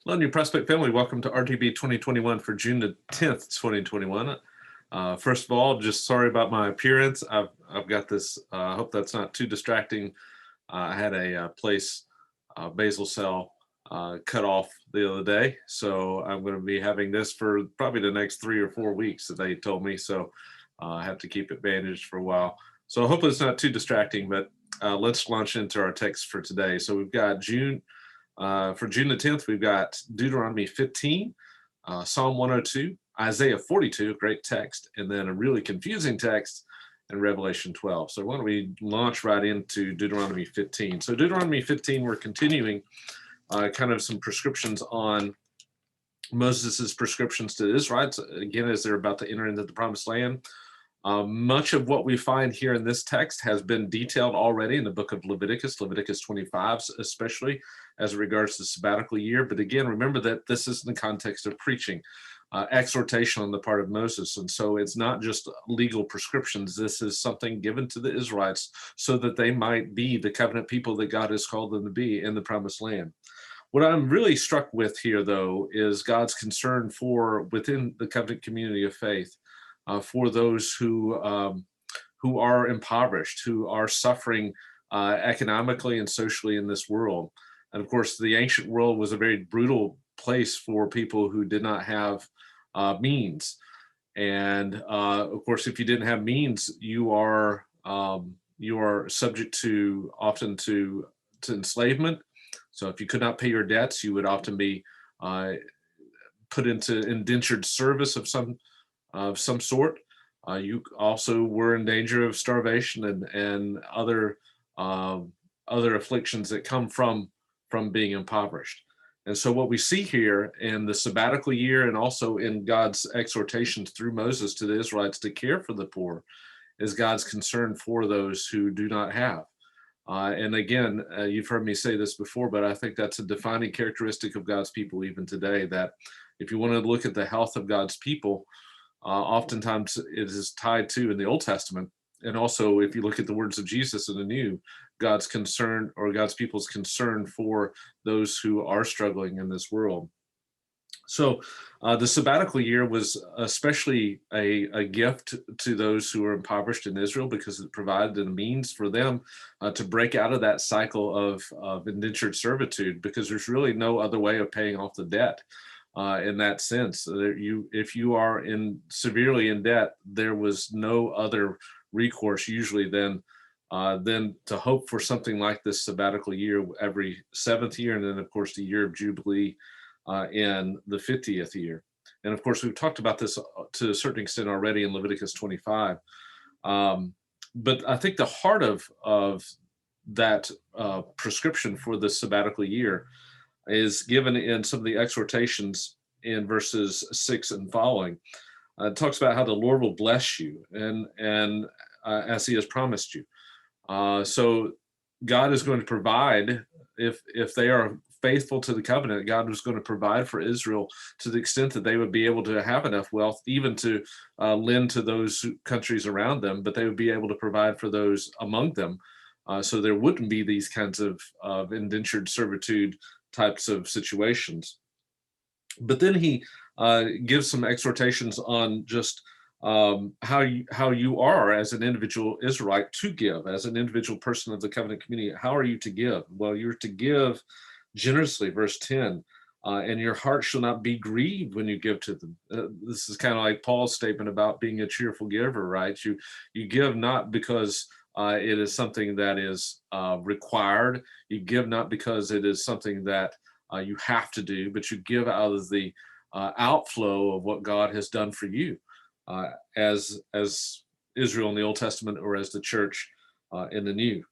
Hello, New Prospect family. Welcome to RTB 2021 for June the 10th, 2021. First of all, just sorry about my appearance. I've got this. I hope that's not too distracting. I had a place basal cell cut off the other day, so I'm going to be having this for probably the next 3 or 4 weeks that they told me. So I have to keep it bandaged for a while. So hopefully it's not too distracting. But let's launch into our text for today. So we've got June. For June the 10th, we've got Deuteronomy 15, Psalm 102, Isaiah 42, a great text, and then a really confusing text in Revelation 12. So why don't we launch right into Deuteronomy 15? So Deuteronomy 15, we're continuing kind of some prescriptions on Moses's prescriptions to the Israelites, again, as they're about to enter into the promised land. Much of what we find here in this text has been detailed already in the book of Leviticus 25, especially as regards to the sabbatical year. But again, remember that this is in the context of preaching, exhortation on the part of Moses. And so it's not just legal prescriptions. This is something given to the Israelites so that they might be the covenant people that God has called them to be in the promised land. What I'm really struck with here, though, is God's concern for within the covenant community of faith. For those who are impoverished, who are suffering economically and socially in this world. And of course, the ancient world was a very brutal place for people who did not have means. And of course, if you didn't have means, you are subject to often to enslavement. So if you could not pay your debts, you would often be put into indentured service of some sort. You also were in danger of starvation and other afflictions that come from being impoverished. And so what we see here in the sabbatical year and also in God's exhortations through Moses to the Israelites to care for the poor is God's concern for those who do not have. And again, you've heard me say this before, but I think that's a defining characteristic of God's people even today, that if you want to look at the health of God's people, oftentimes it is tied to in the Old Testament. And also, if you look at the words of Jesus in the New, God's concern or God's people's concern for those who are struggling in this world. So the sabbatical year was especially a gift to those who are impoverished in Israel because it provided a means for them to break out of that cycle of indentured servitude, because there's really no other way of paying off the debt. In that sense, if you are severely in debt, there was no other recourse usually than to hope for something like this sabbatical year every seventh year, and then of course the year of Jubilee in the 50th year. And of course, we've talked about this to a certain extent already in Leviticus 25. But I think the heart of that prescription for the sabbatical year is given in some of the exhortations in verses 6 and following. It talks about how the Lord will bless you and as he has promised you. So God is going to provide if they are faithful to the covenant. God was going to provide for Israel to the extent that they would be able to have enough wealth even to lend to those countries around them, but they would be able to provide for those among them. So there wouldn't be these kinds of indentured servitude types of situations. But then he gives some exhortations on just how you are as an individual Israelite to give, as an individual person of the covenant community. How are you to give? Well, you're to give generously, verse 10, and your heart shall not be grieved when you give to them. This is kind of like Paul's statement about being a cheerful giver, right? You give not because it is something that is required. You give not because it is something that you have to do, but you give out of the outflow of what God has done for you as Israel in the Old Testament, or as the church in the New.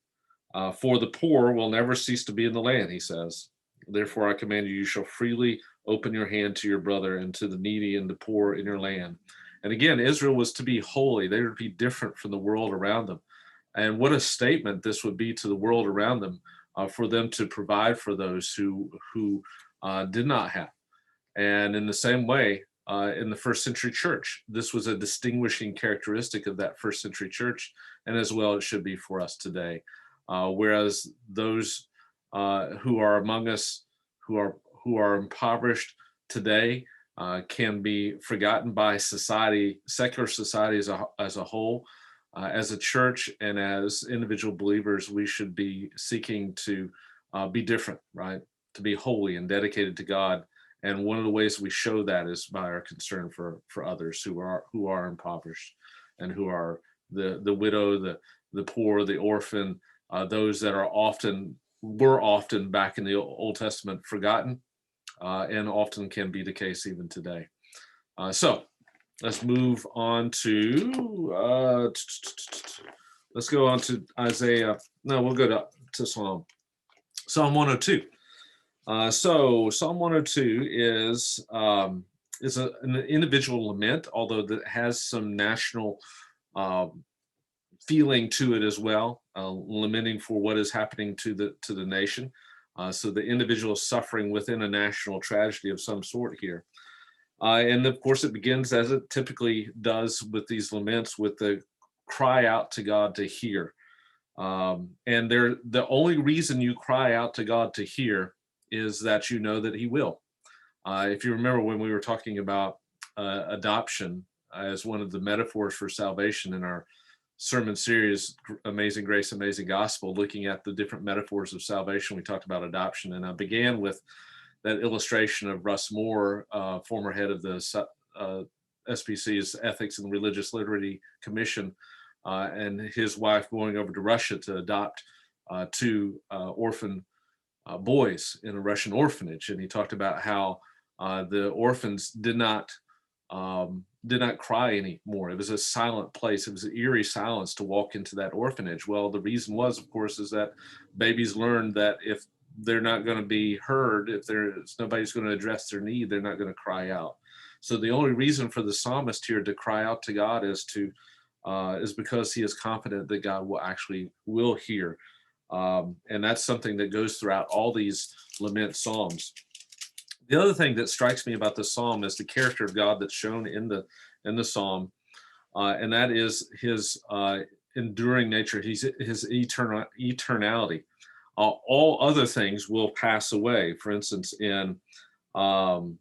For the poor will never cease to be in the land, he says. Therefore I command you, you shall freely open your hand to your brother and to the needy and the poor in your land. And again, Israel was to be holy. They were to be different from the world around them. And what a statement this would be to the world around them, for them to provide for those who did not have. And in the same way, in the first century church, this was a distinguishing characteristic of that first century church, and as well it should be for us today. Whereas those who are among us, who who are impoverished today can be forgotten by society, secular society as a whole. As a church and as individual believers, we should be seeking to be different, right? To be holy and dedicated to God. And one of the ways we show that is by our concern for others who are impoverished and who are the widow, the poor, the orphan, those that were often back in the Old Testament forgotten, and often can be the case even today. So let's move on to let's go on to Isaiah. No, we'll go to Psalm 102. So Psalm 102 is an individual lament, although that has some national feeling to it as well, lamenting for what is happening to the nation. So the individual is suffering within a national tragedy of some sort here. And of course, it begins, as it typically does with these laments, with the cry out to God to hear. And the only reason you cry out to God to hear is that you know that He will. If you remember when we were talking about adoption as one of the metaphors for salvation in our sermon series, Amazing Grace, Amazing Gospel, looking at the different metaphors of salvation, we talked about adoption. And I began with that illustration of Russ Moore, former head of the SPC's Ethics and Religious Liberty Commission, and his wife going over to Russia to adopt two orphan boys in a Russian orphanage. And he talked about how the orphans did not cry anymore. It was a silent place. It was an eerie silence to walk into that orphanage. Well, the reason was, of course, is that babies learned that if they're not going to be heard, if nobody's going to address their need, they're not going to cry out. So the only reason for the psalmist here to cry out to God is because he is confident that God will hear. And that's something that goes throughout all these lament psalms. The other thing that strikes me about this psalm is the character of God that's shown in the psalm, and that is his enduring nature, his eternality. All other things will pass away. For instance, in the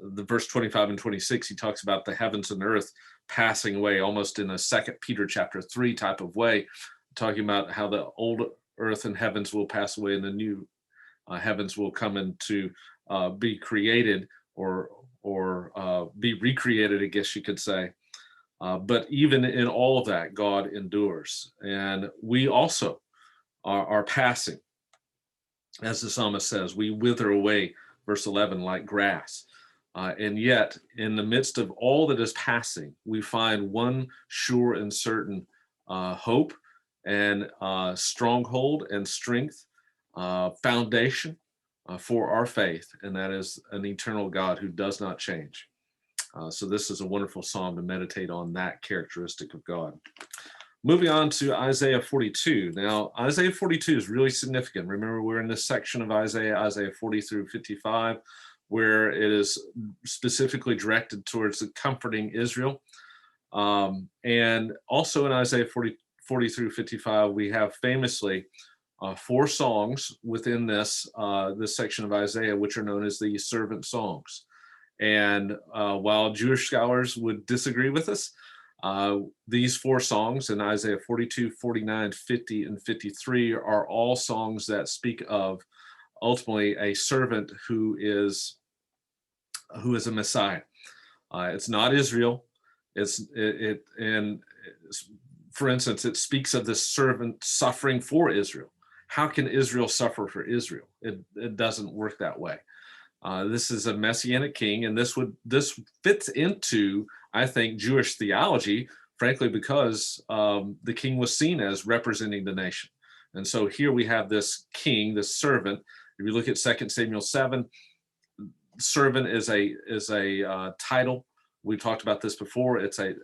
verse 25 and 26, he talks about the heavens and earth passing away, almost in a 2 Peter chapter 3 type of way, talking about how the old earth and heavens will pass away and the new heavens will come into be created or be recreated, I guess you could say. But even in all of that, God endures. And we also are passing. As the psalmist says, we wither away, verse 11, like grass. And yet, in the midst of all that is passing, we find one sure and certain hope and stronghold and strength, foundation for our faith, and that is an eternal God who does not change. So this is a wonderful psalm to meditate on that characteristic of God. Moving on to Isaiah 42. Now, Isaiah 42 is really significant. Remember, we're in this section of Isaiah 40 through 55, where it is specifically directed towards the comforting Israel. And also in Isaiah 40 through 55, we have famously 4 songs within this section of Isaiah, which are known as the servant songs. And while Jewish scholars would disagree with us, these 4 songs in Isaiah 42, 49, 50, and 53 are all songs that speak of ultimately a servant who is a Messiah. It's not Israel. For instance, it speaks of this servant suffering for Israel. How can Israel suffer for Israel? It doesn't work that way. This is a messianic king, and this fits into, I think, Jewish theology, frankly, because the king was seen as representing the nation. And so here we have this king, this servant. If you look at 2 Samuel 7, servant is a title. We've talked about this before. It's a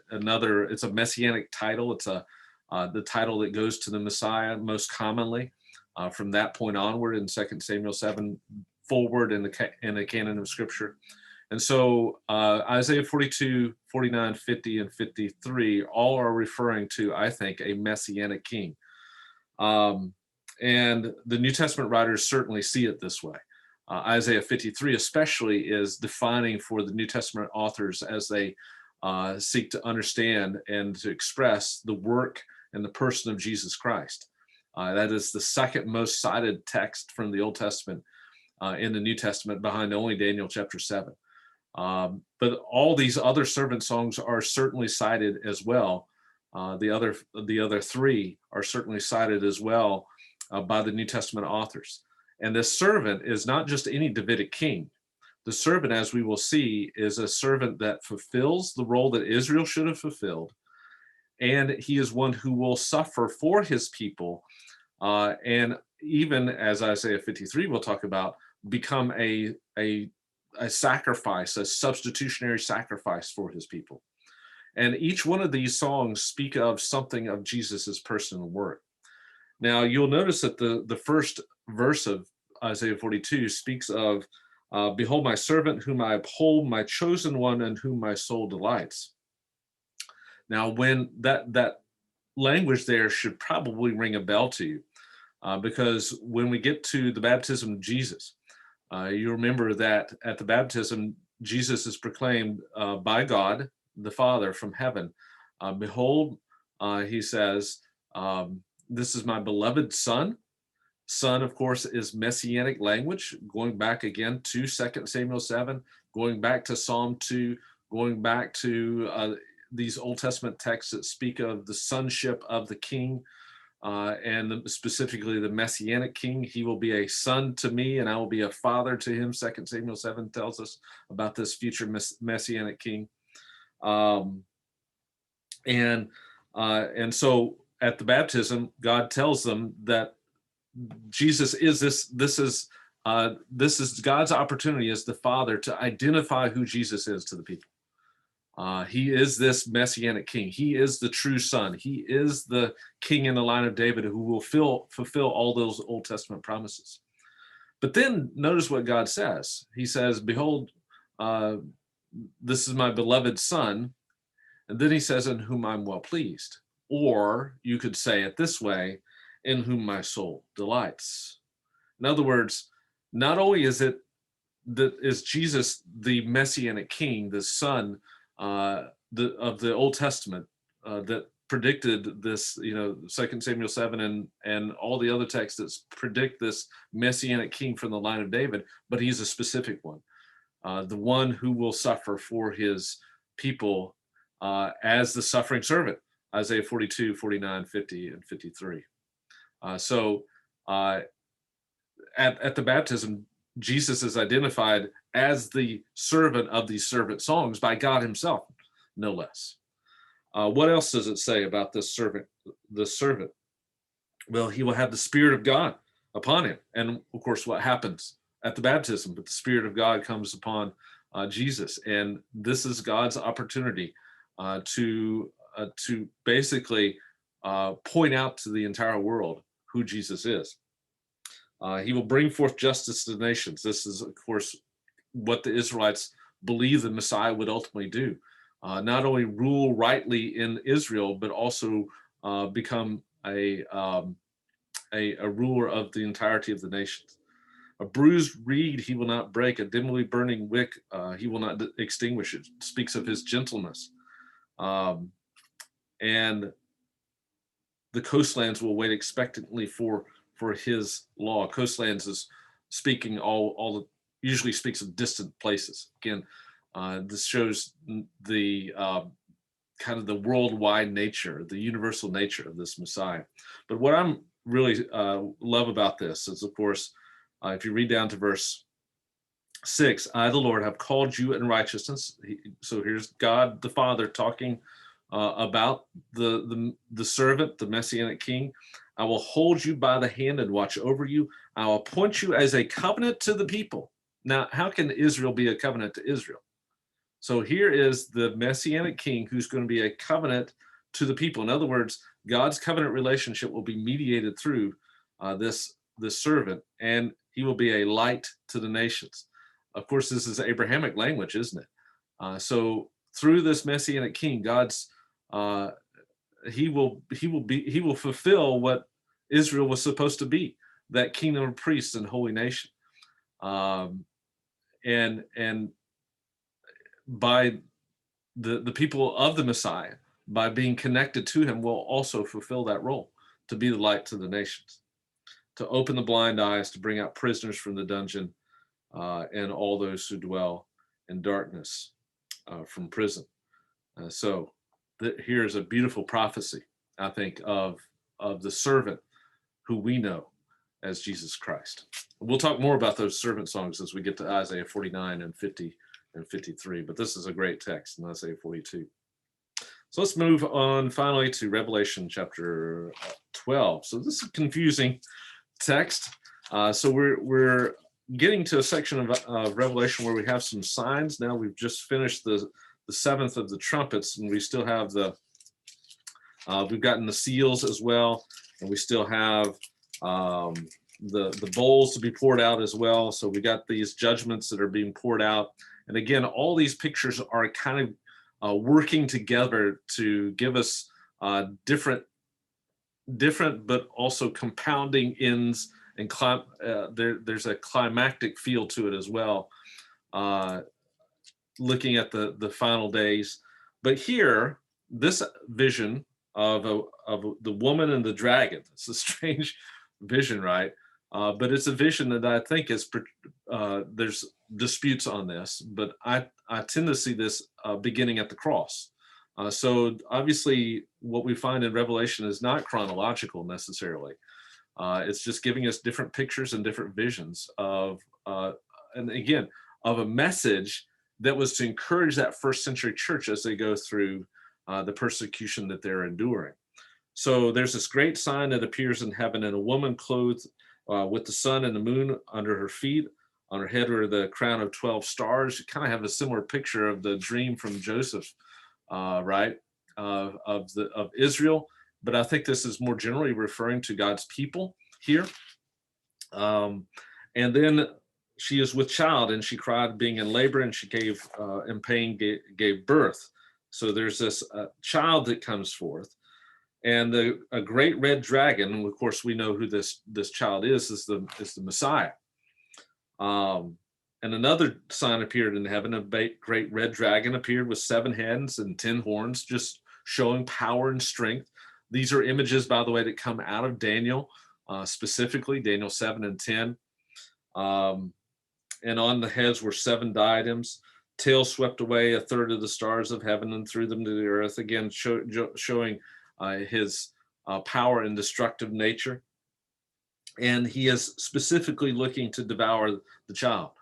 messianic title. It's the title that goes to the Messiah most commonly. From that point onward in 2 Samuel 7 forward in the canon of Scripture. And so Isaiah 42, 49, 50, and 53 all are referring to, I think, a messianic king. And the New Testament writers certainly see it this way. Isaiah 53 especially is defining for the New Testament authors as they seek to understand and to express the work and the person of Jesus Christ. That is the second most cited text from the Old Testament in the New Testament, behind only Daniel chapter 7. But all these other servant songs are certainly cited as well. The other three are certainly cited as well by the New Testament authors. And this servant is not just any Davidic king. The servant, as we will see, is a servant that fulfills the role that Israel should have fulfilled. And he is one who will suffer for his people. And even as Isaiah 53 will talk about, become a sacrifice, a substitutionary sacrifice for his people. And each one of these songs speak of something of Jesus's person and work. Now, you'll notice that the first verse of Isaiah 42 speaks of, behold my servant whom I uphold, my chosen one in whom my soul delights. Now, when that language there should probably ring a bell to you, because when we get to the baptism of Jesus, you remember that at the baptism, Jesus is proclaimed by God, the Father from heaven. Behold, he says, this is my beloved son. Son, of course, is messianic language, going back again to 2 Samuel 7, going back to Psalm 2, going back to these Old Testament texts that speak of the sonship of the king, and specifically the messianic king. He will be a son to me and I will be a father to him. 2 Samuel 7 tells us about this future messianic king. And so at the baptism, God tells them that Jesus is this is God's opportunity as the Father to identify who Jesus is to the people. He is this messianic king. He is the true son. He is the king in the line of David who will fulfill all those Old Testament promises. But then notice what God says. He says, behold, this is my beloved son. And then he says, in whom I'm well pleased. Or you could say it this way, in whom my soul delights. In other words, not only is Jesus the messianic king, the son of the Old Testament that predicted this, 2 Samuel 7 and all the other texts that predict this messianic king from the line of David, but he's a specific one, the one who will suffer for his people as the suffering servant, Isaiah 42, 49, 50, and 53. So at the baptism, Jesus is identified as the servant of these servant songs by God himself, no less. What else does it say about this servant? The servant, well, he will have the Spirit of God upon him. And of course, what happens at the baptism? But the Spirit of God comes upon Jesus. And this is God's opportunity to basically point out to the entire world who Jesus is. He will bring forth justice to the nations. This is, of course, what the Israelites believe the Messiah would ultimately do. Not only rule rightly in Israel, but also become a ruler of the entirety of the nations. A bruised reed he will not break, a dimly burning wick he will not extinguish. It speaks of his gentleness. And the coastlands will wait expectantly for his law. Coastlands is speaking usually speaks of distant places. Again, this shows the kind of the worldwide nature, the universal nature of this Messiah. But what I'm really love about this is, of course, if you read down to verse 6, I, the Lord, have called you in righteousness. So here's God the Father talking about the servant, the messianic king. I will hold you by the hand and watch over you. I will appoint you as a covenant to the people. Now, how can Israel be a covenant to Israel? So here is the messianic king who's going to be a covenant to the people. In other words, God's covenant relationship will be mediated through this servant, and he will be a light to the nations. Of course, this is Abrahamic language, isn't it? So through this messianic king, God's he will fulfill what Israel was supposed to be, that kingdom of priests and holy nation. um, and by the people of the Messiah, by being connected to him, will also fulfill that role to be the light to the nations, to open the blind eyes, to bring out prisoners from the dungeon, and all those who dwell in darkness from prison. So here's a beautiful prophecy, I think, of the servant who we know as Jesus Christ. We'll talk more about those servant songs as we get to Isaiah 49 and 50 and 53, but this is a great text in Isaiah 42. So let's move on finally to Revelation chapter 12. So this is a confusing text. So we're getting to a section of Revelation where we have some signs. Now we've just finished the seventh of the trumpets, and we still have we've gotten the seals as well, and we still have the bowls to be poured out as well. So we got these judgments that are being poured out. And again, all these pictures are kind of working together to give us different but also compounding ends, and there's a climactic feel to it as well, looking at the final days. But here, this vision of the woman and the dragon, it's a strange vision, right? But it's a vision that I think is, there's disputes on this, but I tend to see this beginning at the cross. So obviously what we find in Revelation is not chronological necessarily. It's just giving us different pictures and different visions of, and again, of a message that was to encourage that first century church as they go through the persecution that they're enduring. So there's this great sign that appears in heaven, and a woman clothed with the sun and the moon under her feet. On her head are the crown of 12 stars. You kind of have a similar picture of the dream from Joseph, right, of Israel. But I think this is more generally referring to God's people here. And then she is with child, and she cried, being in labor, and she gave in pain gave birth. So there's this child that comes forth, and a great red dragon. And of course, we know who this child is the Messiah. And another sign appeared in heaven. A great red dragon appeared with 7 heads and 10 horns, just showing power and strength. These are images, by the way, that come out of Daniel, specifically Daniel 7 and 10. And on the heads were 7 diadems. Tail swept away 1/3 of the stars of heaven and threw them to the earth, again showing his power and destructive nature. And he is specifically looking to devour the child,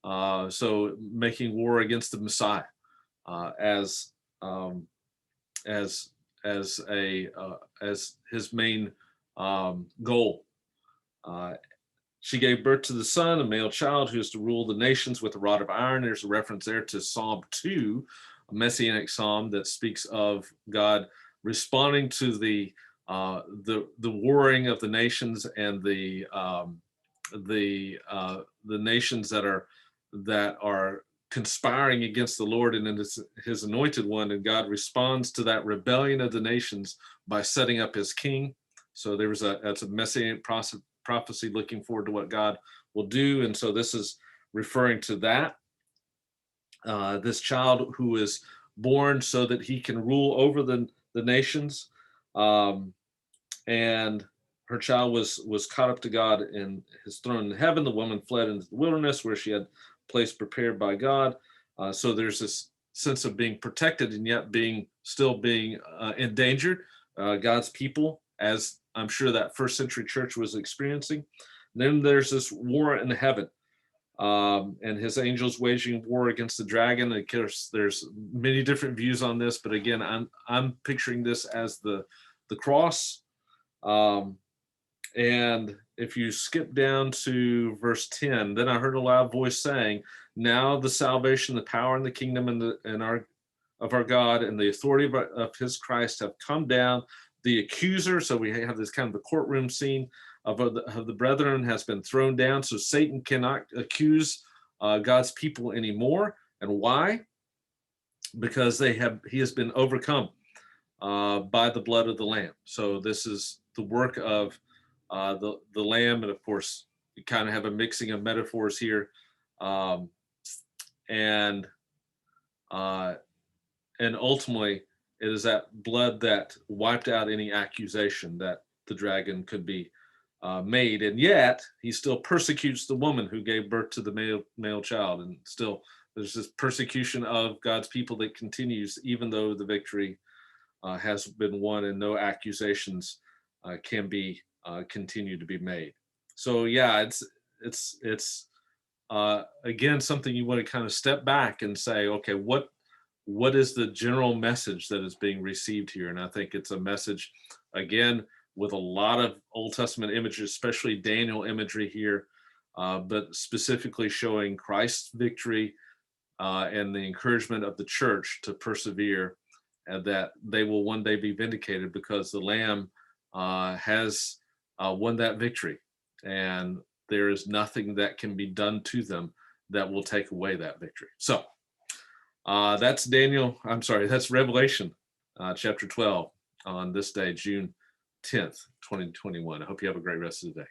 so making war against the Messiah as his main goal. She gave birth to the son, a male child who is to rule the nations with a rod of iron. There's a reference there to Psalm 2, a messianic psalm that speaks of God responding to the warring of the nations and the nations that are conspiring against the Lord and his anointed one, and God responds to that rebellion of the nations by setting up his king. So that's a messianic prophecy looking forward to what God will do, and so this is referring to that. This child who is born so that he can rule over the nations, and her child was caught up to God in his throne in heaven. The woman fled into the wilderness where she had place prepared by God. So there's this sense of being protected and yet still being endangered. God's people, as I'm sure that first century church was experiencing. And then there's this war in heaven, and his angels waging war against the dragon. Of course, there's many different views on this, but again, I'm picturing this as the cross. And if you skip down to verse 10, then I heard a loud voice saying, "Now the salvation, the power, and the kingdom of our God and the authority of his Christ have come down. The accuser," so we have this kind of the courtroom scene of the brethren, has been thrown down. So Satan cannot accuse God's people anymore. And why? Because he has been overcome by the blood of the Lamb. So this is the work of the Lamb, and of course, you kind of have a mixing of metaphors here. Um, and uh, and ultimately, it is that blood that wiped out any accusation that the dragon could be made, and yet he still persecutes the woman who gave birth to the male child, and still there's this persecution of God's people that continues, even though the victory has been won and no accusations can be continue to be made. So yeah, it's again something you want to kind of step back and say, okay, what is the general message that is being received here? And I think it's a message, again, with a lot of Old Testament images, especially Daniel imagery here, but specifically showing Christ's victory and the encouragement of the church to persevere, and that they will one day be vindicated because the Lamb has won that victory. And there is nothing that can be done to them that will take away that victory. So, that's that's Revelation chapter 12 on this day, June 10th, 2021. I hope you have a great rest of the day.